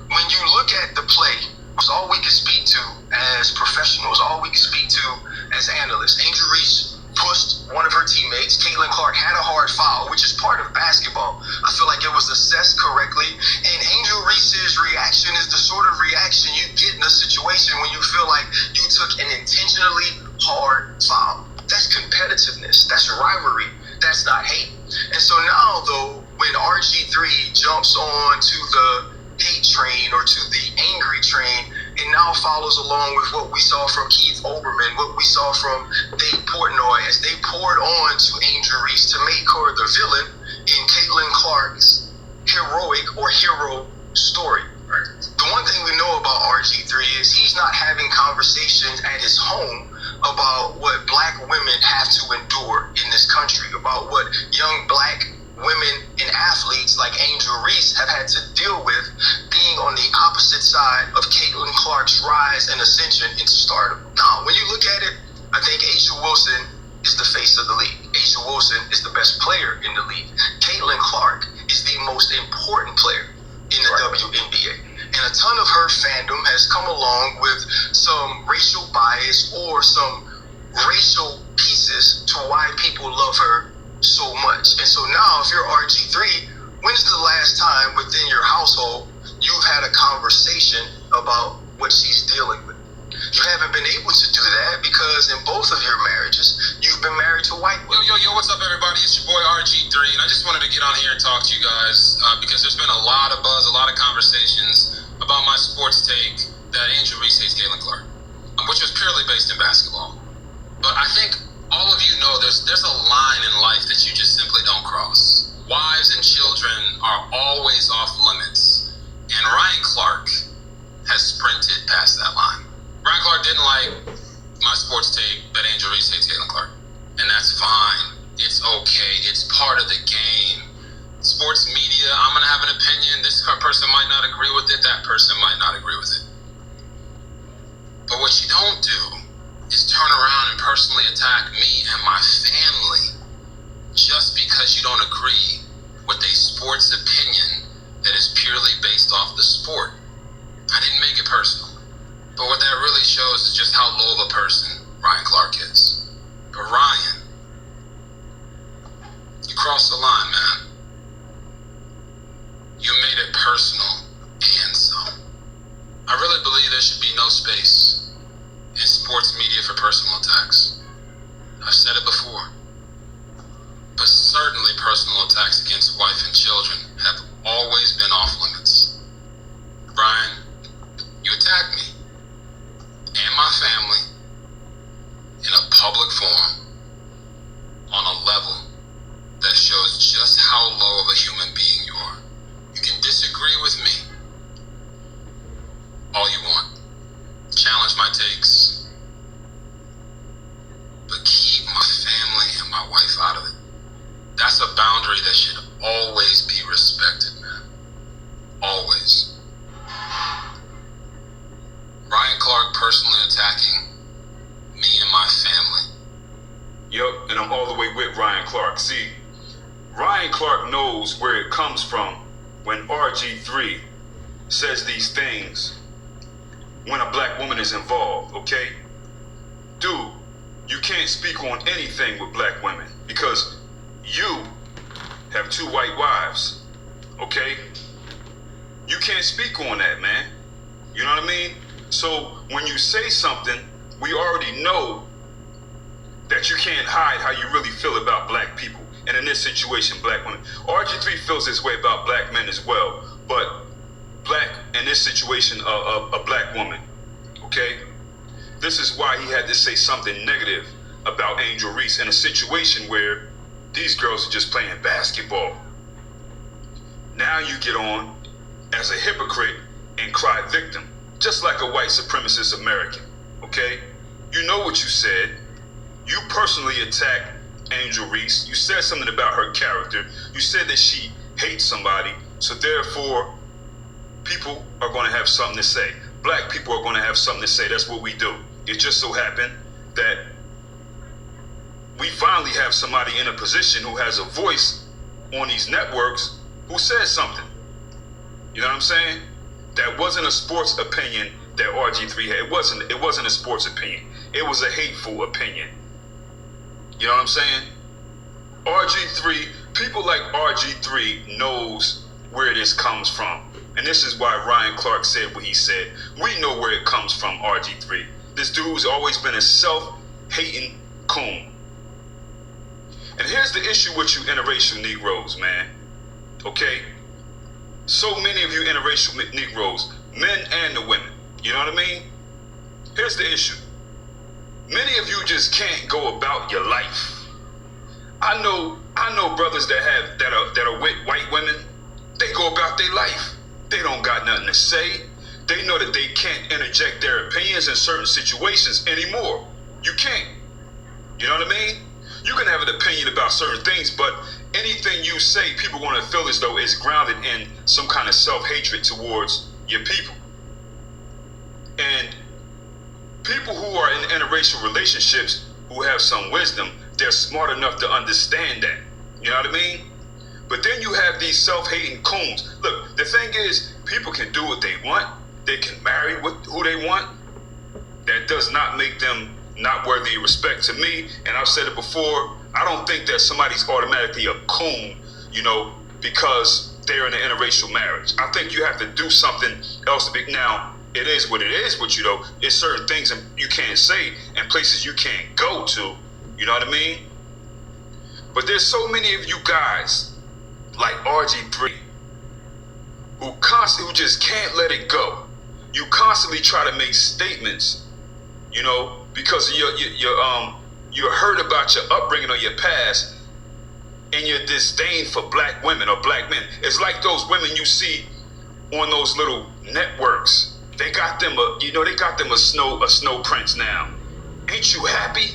[SPEAKER 4] When you look at the play, it's all we can speak to as professionals, all we can speak to as analysts. Angel Reese pushed one of her teammates. Catlyn Clark had a hard foul, which is part of basketball. I feel like it was assessed correctly. And Angel Reese's reaction is the sort of reaction you get in a situation when you feel like you took an intentionally hard foul. That's competitiveness. That's rivalry. That's not hate. And so now, though, when RG3 jumps on to the hate train or to the angry train, it now follows along with what we saw from Keith Olbermann, what we saw from Dave Portnoy, as they poured on to Angel Reese to make her the villain in Catlyn Clark's heroic or hero story. The one thing we know about RG3 is he's not having conversations at his home about what black women have to endure in this country, about what young black women and athletes like Angel Reese have had to deal with being on the opposite side of Catlyn Clark's rise and ascension into stardom. Now, when you look at it, I think A'ja Wilson is the face of the league. A'ja Wilson is the best player in the league. Catlyn Clark is the most important player in the WNBA. And a ton of her fandom has come along with some racial bias or some racial pieces to why people love her so much. And so now, if you're RG3, when's the last time within your household you've had a conversation about what she's dealing with? You haven't been able to do that because in both of your marriages, you've been married to white women.
[SPEAKER 7] Yo, what's up, everybody? It's your boy RG3, and I just wanted to get on here and talk to you guys because there's been a lot of buzz, a lot of conversations about my sports take that Angel Reese hates Catlyn Clark, which was purely based in basketball. But I think all of you know there's a line in life that you just simply don't cross. Wives and children are always off limits, and Ryan Clark has sprinted past that line. Ryan Clark didn't like my sports take that Angel Reese hates Catlyn Clark, and that's fine. It's okay. It's part of the game. Sports media, I'm going to have an opinion. This person might not agree with it. That person might not agree with it. But what you don't do is turn around and personally attack me and my family just because you don't agree with a sports opinion that is purely based off the sport. I didn't make it personal. But what that really shows is just how low of a person Ryan Clark is. But Ryan, you crossed the line, man. You made it personal and some. I really believe there should be no space in sports media for personal attacks. I've said it before. But certainly personal attacks against wife and children have always been off limits. Brian, you attacked me and my family in a public forum on a level
[SPEAKER 8] Yup, and I'm all the way with Ryan Clark. See, Ryan Clark knows where it comes from when RG3 says these things when a black woman is involved, okay? Dude, you can't speak on anything with black women because you have 2 white wives, okay? You can't speak on that, man. You know what I mean? So when you say something, we already know that you can't hide how you really feel about black people. And in this situation, black women. RG3 feels this way about black men as well, but black, in this situation, a black woman, okay? This is why he had to say something negative about Angel Reese in a situation where these girls are just playing basketball. Now you get on as a hypocrite and cry victim, just like a white supremacist American, okay? You know what you said. You personally attacked Angel Reese. You said something about her character. You said that she hates somebody, so therefore people are going to have something to say. Black people are going to have something to say. That's what we do. It just so happened that we finally have somebody in a position who has a voice on these networks who says something. You know what I'm saying? That wasn't a sports opinion that RG3 had. It wasn't a sports opinion. It was a hateful opinion. You know what I'm saying? RG3, people like RG3 knows where this comes from. And this is why Ryan Clark said what he said. We know where it comes from, RG3. This dude's always been a self-hating coon. And here's the issue with you interracial Negroes, man. Okay? So many of you interracial Negroes, men and the women. You know what I mean? Here's the issue. Many of you just can't go about your life. I know brothers that are with white women. They go about their life. They don't got nothing to say. They know that they can't interject their opinions in certain situations anymore. You can't. You know what I mean? You can have an opinion about certain things, but anything you say, people are going to feel as though it's grounded in some kind of self-hatred towards your people. And people who are in interracial relationships who have some wisdom, they're smart enough to understand that. You know what I mean? But then you have these self-hating coons. Look, the thing is, people can do what they want. They can marry who they want. That does not make them not worthy of respect to me. And I've said it before, I don't think that somebody's automatically a coon, you know, because they're in an interracial marriage. I think you have to do something else to be. Now, it is what it is with you, though. It's certain things you can't say and places you can't go to. You know what I mean? But there's so many of you guys like RG3 who just can't let it go. You constantly try to make statements, you know, because you're hurt about your upbringing or your past, and your disdain for black women or black men. It's like those women you see on those little networks. They got them a snow prince now. Ain't you happy?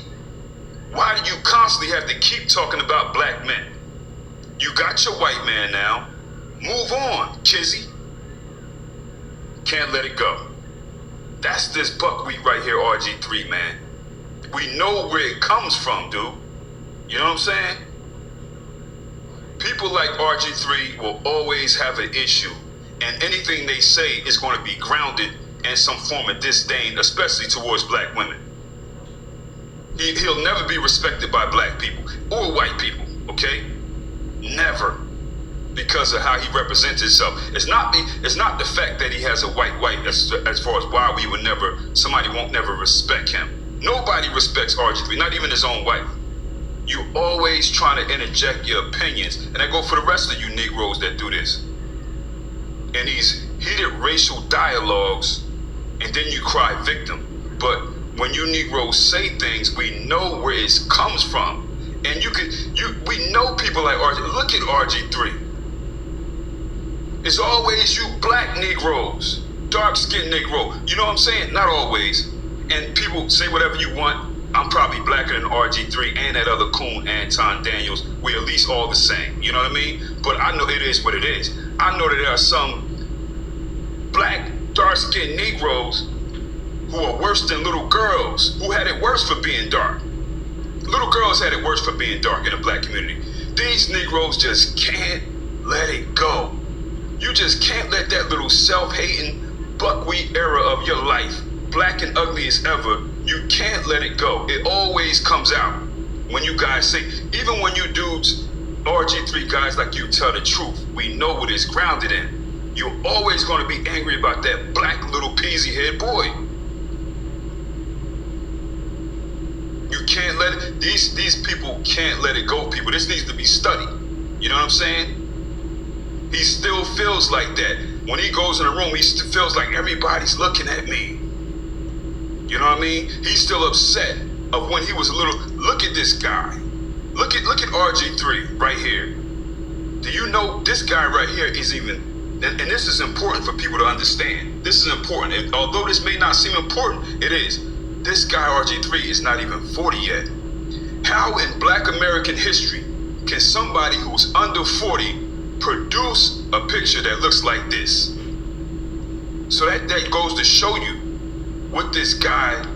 [SPEAKER 8] Why do you constantly have to keep talking about black men? You got your white man now. Move on, Kizzy. Can't let it go. That's this buckwheat right here, RG3, man. We know where it comes from, dude. You know what I'm saying? People like RG3 will always have an issue, and anything they say is going to be grounded in some form of disdain, especially towards black women. He'll never be respected by black people or white people, okay? Never. Because of how he represents himself. It's not the fact that he has a white as far as why somebody won't never respect him. Nobody respects RG3, not even his own wife. You always trying to interject your opinions, and I go for the rest of you Negroes that do this. And these heated racial dialogues, and then you cry victim. But when you Negroes say things, we know where it comes from. And we know people like RG. Look at RG3. It's always you black Negroes, dark-skinned Negro. You know what I'm saying? Not always. And people say whatever you want. I'm probably blacker than RG3 and that other coon, Anton Daniels. We're at least all the same. You know what I mean? But I know it is what it is. I know that there are some black, dark-skinned Negroes who are worse than little girls, who had it worse for being dark. Little girls had it worse for being dark in the black community. These Negroes just can't let it go. You just can't let that little self-hating buckwheat era of your life, black and ugly as ever, you can't let it go. It always comes out when you guys say, even when you dudes, RG3 guys like you tell the truth, we know what it's grounded in. You're always going to be angry about that black little peasy head boy. You can't let it, these people can't let it go, people. This needs to be studied. You know what I'm saying? He still feels like that. When he goes in the room, he still feels like everybody's looking at me. You know what I mean? He's still upset of when he was a little, look at this guy. Look at RG3 right here. Do you know this guy right here is even, and this is important for people to understand. This is important. And although this may not seem important, it is. This guy RG3 is not even 40 yet. How in black American history can somebody who's under 40 produce a picture that looks like this? So that goes to show you what this guy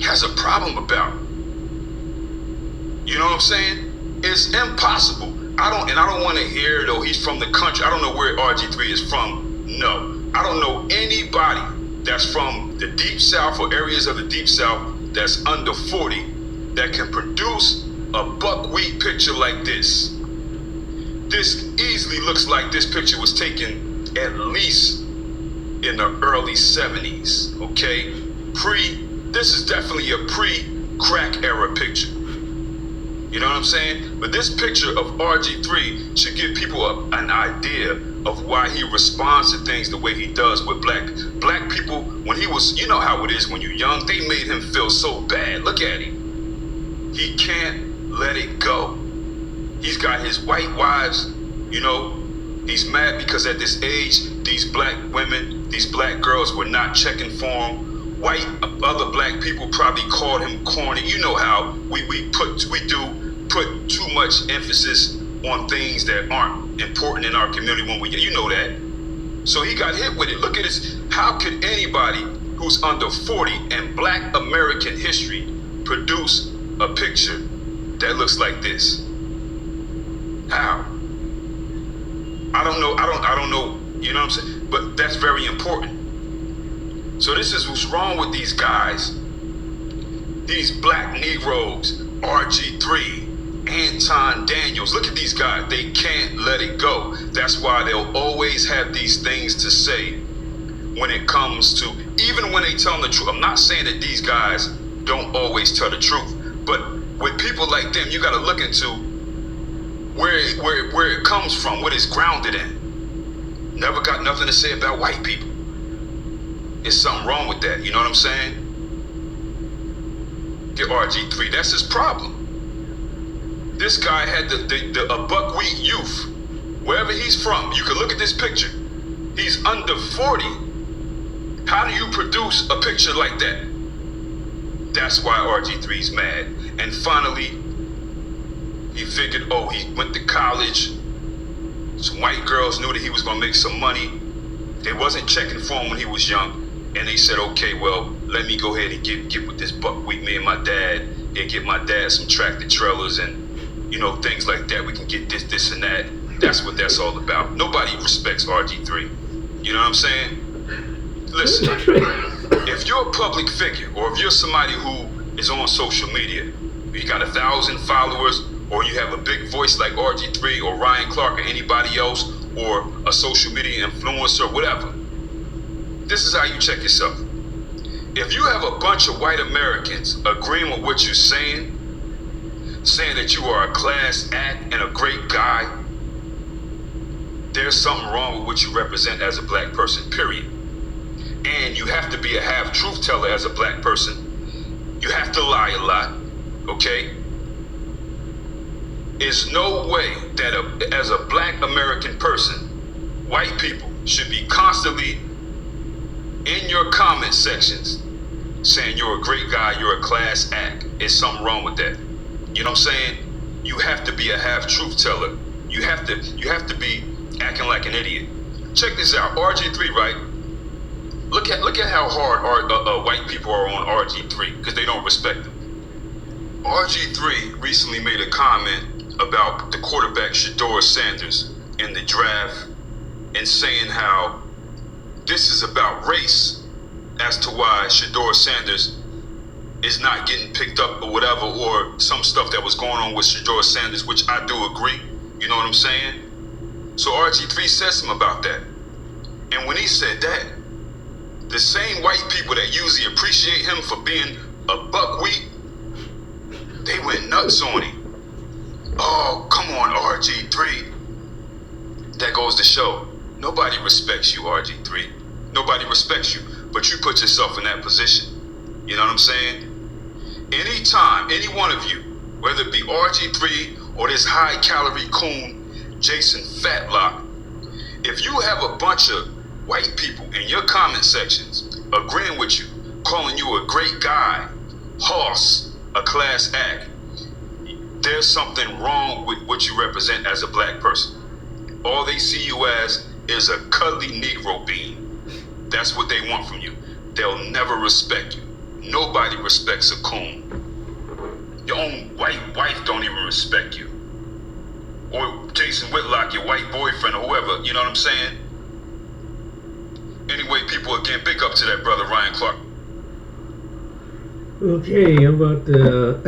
[SPEAKER 8] has a problem about. You know what I'm saying? It's impossible. I don't want to hear though he's from the country. I don't know where RG3 is from. No, I don't know anybody that's from the deep south or areas of the deep south that's under 40 that can produce a buckwheat picture like this. This easily looks like this picture was taken at least in the early 70s, okay? This is definitely a pre-crack era picture. You know what I'm saying? But this picture of RG3 should give people an idea of why he responds to things the way he does with black people. When he was, you know how it is when you're young, they made him feel so bad. Look at him. He can't let it go. He's got his white wives, you know, he's mad because at this age, these black women, these black girls were not checking for him. Other black people probably called him corny. You know how we do put too much emphasis on things that aren't important in our community when you know that. So he got hit with it. Look at this. How could anybody who's under 40 in black American history produce a picture that looks like this? How? I don't know, you know what I'm saying? But that's very important. So this is what's wrong with these guys. These black Negroes, RG3, Anton Daniels. Look at these guys. They can't let it go. That's why they'll always have these things to say when it comes to, even when they tell the truth. I'm not saying that these guys don't always tell the truth, but with people like them, you got to look into where it comes from, what it's grounded in. Never got nothing to say about white people. There's something wrong with that. You know what I'm saying? Get RG3. That's his problem. This guy had a buckwheat youth. Wherever he's from, you can look at this picture. He's under 40. How do you produce a picture like that? That's why RG3's mad. And finally, he figured, oh, he went to college. Some white girls knew that he was going to make some money. They wasn't checking for him when he was young. And they said, okay, well, let me go ahead and get with this buckwheat. Me and my dad, and get my dad some tractor trailers and, you know, things like that. We can get this, and that. That's what that's all about. Nobody respects RG3. You know what I'm saying? Listen, if you're a public figure, or if you're somebody who is on social media, you got 1,000 followers, or you have a big voice like RG3 or Ryan Clark or anybody else, or a social media influencer, whatever. This is how you check yourself. If you have a bunch of white Americans agreeing with what you're saying that you are a class act and a great guy, there's something wrong with what you represent as a black person, period. And you have to be a half-truth teller as a black person. You have to lie a lot, okay? There's no way that as a black American person, white people should be constantly in your comment sections saying you're a great guy, you're a class act. There's something wrong with that. You know what I'm saying? You have to be a half-truth teller. You have to be acting like an idiot. Check this out, RG3, right? Look at how hard white people are on RG3 because they don't respect him. RG3 recently made a comment about the quarterback Shedeur Sanders in the draft and saying how this is about race as to why Shedeur Sanders is not getting picked up or whatever, or some stuff that was going on with Shedeur Sanders, which I do agree. You know what I'm saying? So RG3 said something about that. And when he said that, the same white people that usually appreciate him for being a buckwheat, they went nuts on him. Oh, come on, RG3. That goes to show, nobody respects you, RG3. Nobody respects you, but you put yourself in that position. You know what I'm saying? Anytime, any one of you, whether it be RG3 or this high-calorie coon, Jason Fatlock, if you have a bunch of white people in your comment sections agreeing with you, calling you a great guy, hoss, a class act, there's something wrong with what you represent as a black person. All they see you as is a cuddly Negro bean. That's what they want from you. They'll never respect you. Nobody respects a coon. Your own white wife don't even respect you. Or Jason Whitlock, your white boyfriend, or whoever, you know what I'm saying? Anyway, people, again, big up to that brother, Ryan Clark.
[SPEAKER 1] Okay, I'm about to...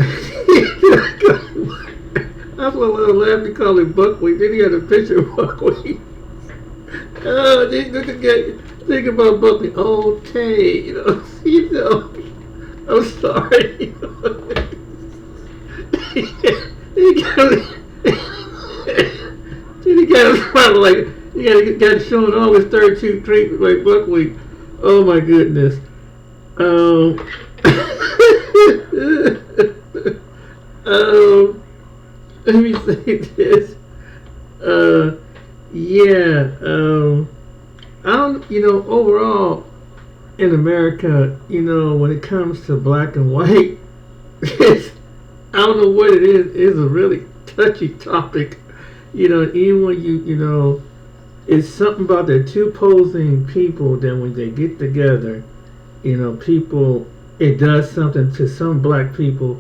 [SPEAKER 1] I was a little laugh to call him buckwheat. Then he had a picture of buckwheat. Oh, think about buckwheat. Okay, you know, I'm sorry. He got like he got showing all his 32 traits like buckwheat. Oh my goodness. Let me say this. I don't, overall in America, when it comes to black and white, I don't know what it is. It's a really touchy topic. Even when it's something about the two opposing people that when they get together, it does something to some black people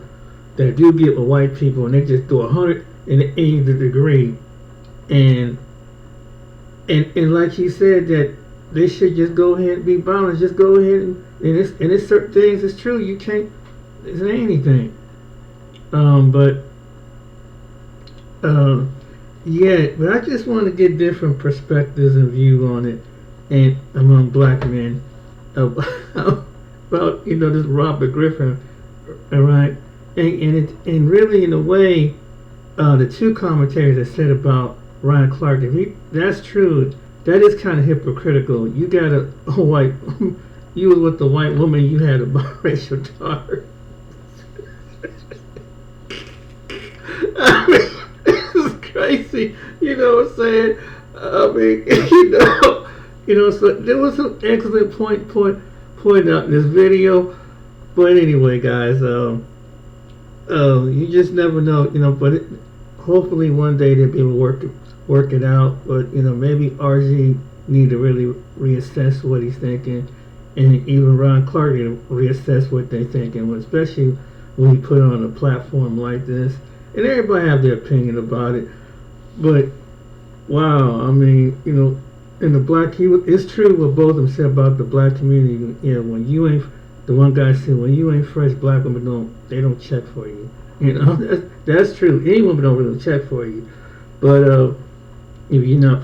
[SPEAKER 1] that do get with white people, and they just do 180 degree, and like he said, that they should just go ahead and be balanced. Just go ahead and it's certain things. It's true. You can't say anything. But I just want to get different perspectives and view on it, and among black men about this Robert Griffin, all right, and really in a way, the two commentators that said about Ryan Clark, that's true, that is kind of hypocritical. You got a white, you was with the white woman, you had a biracial daughter. I mean, this is crazy. You know what I'm saying? I mean, so there was some excellent point out in this video. But anyway, guys, you just never know, but hopefully one day they'll be able to work it out. But, maybe RG need to really reassess what he's thinking, and even Ron Clark need to reassess what they're thinking, especially when you put it on a platform like this. And everybody have their opinion about it. But, wow, I mean, in the black, it's true what both of them said about the black community. When you ain't, the one guy said, when you ain't fresh, black women they don't check for you. That's true. Any woman don't really check for you. But if you're not,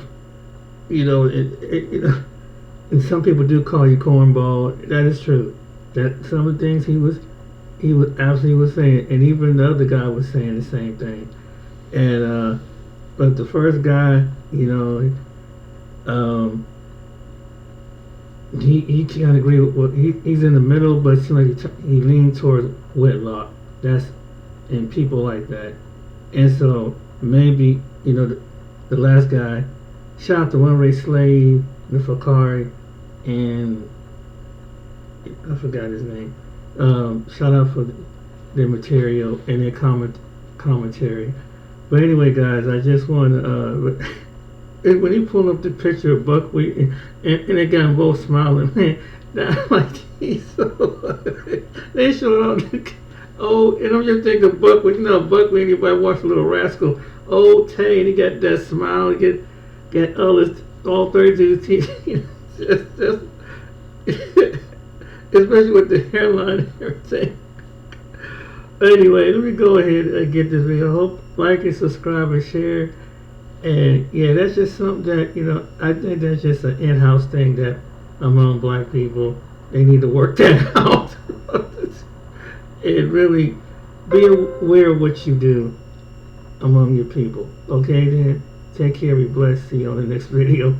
[SPEAKER 1] and some people do call you cornball. That is true. That some of the things he was absolutely was saying, and even the other guy was saying the same thing. And but the first guy, he can't agree with what he's in the middle, but it seems like he leaned towards Whitlock. And people like that. And so maybe the last guy shot the one-ray slave, Nifakari, and I forgot his name. Shout out for their material and their commentary. But anyway, guys, I just want to when he pulled up the picture of Buckwheat and they got them both smiling, man, that like he's so they showed Oh, and I'm just thinking Buck, you know, Buck, when anybody watch Little Rascal, old Tay, and he got that smile, he got all 32 teeth. just, especially with the hairline and everything. Anyway, let me go ahead and get this video. Hope like and subscribe and share. And yeah, that's just something that, you know, I think that's just an in-house thing that among black people, they need to work that out. And really be aware of what you do among your people. Okay then, take care, be blessed, see you on the next video.